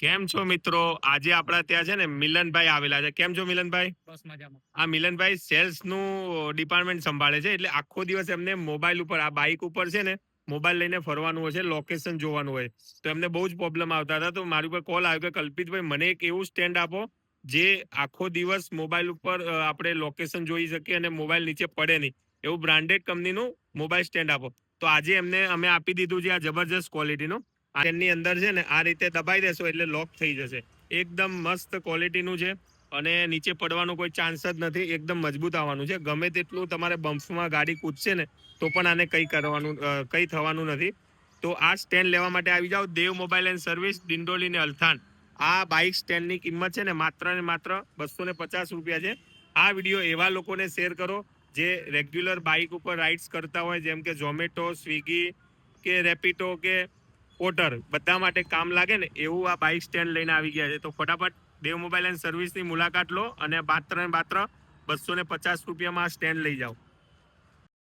કેમ છો મિત્રો? આજે આપણા ત્યાં છે ને મિલનભાઈ આવેલા છે. કેમ છો મિલનભાઈ? બસ મજામાં. આ મિલનભાઈ સેલ્સનું ડિપાર્ટમેન્ટ સંભાળે છે. એટલે આખો દિવસ એમને મોબાઈલ ઉપર આ બાઈક ઉપર છે ને મોબાઈલ લઈને ફરવાનું હોય છે, લોકેશન જોવાનું હોય. તો એમને બહુ જ પ્રોબ્લેમ આવતા હતા. તો મારી ઉપર કોલ આવ્યો કે કલ્પિતભાઈ મને એક એવું સ્ટેન્ડ આપો જે આખો દિવસ મોબાઈલ ઉપર આપણે લોકેશન જોઈ શકીએ અને મોબાઈલ નીચે પડે નહીં. એવું બ્રાન્ડેડ કંપનીનું મોબાઈલ સ્ટેન્ડ આપો. તો આજે એમને અમે આપી દીધું છે આ જબરજસ્ત ક્વોલિટીનું. એની અંદર છે ને આ રીતે દબાઈ દેશો એટલે લોક થઈ જશે. એકદમ મસ્ત ક્વોલિટીનું છે અને નીચે પડવાનો કોઈ ચાન્સ જ નથી. એકદમ મજબૂત આવવાનું છે. ગમે તેટલું તમારે બમ્પ્સમાં ગાડી કૂદશે ને તો પણ આને કંઈ થવાનું નથી. તો આ સ્ટેન્ડ લેવા માટે આવી જાઓ દેવ મોબાઈલ એન્ડ સર્વિસ, ડિંડોલી ને અલથાણ. આ બાઇક સ્ટેન્ડની કિંમત છે ને માત્ર 250 રૂપિયા છે. આ વિડીયો એવા લોકોને શેર કરો જે રેગ્યુલર બાઇક ઉપર રાઇડ્સ કરતા હોય, જેમ કે ઝોમેટો, સ્વિગી કે રેપિડો કે ઓટર, બધા માટે કામ લાગે ને એવું આ બાઇક સ્ટેન્ડ લઈને આવી ગયા છે. તો ફટાફટ દેવ મોબાઈલ એન્ડ સર્વિસની મુલાકાત લો અને માત્ર 250 રૂપિયામાં આ સ્ટેન્ડ લઈ જાઓ.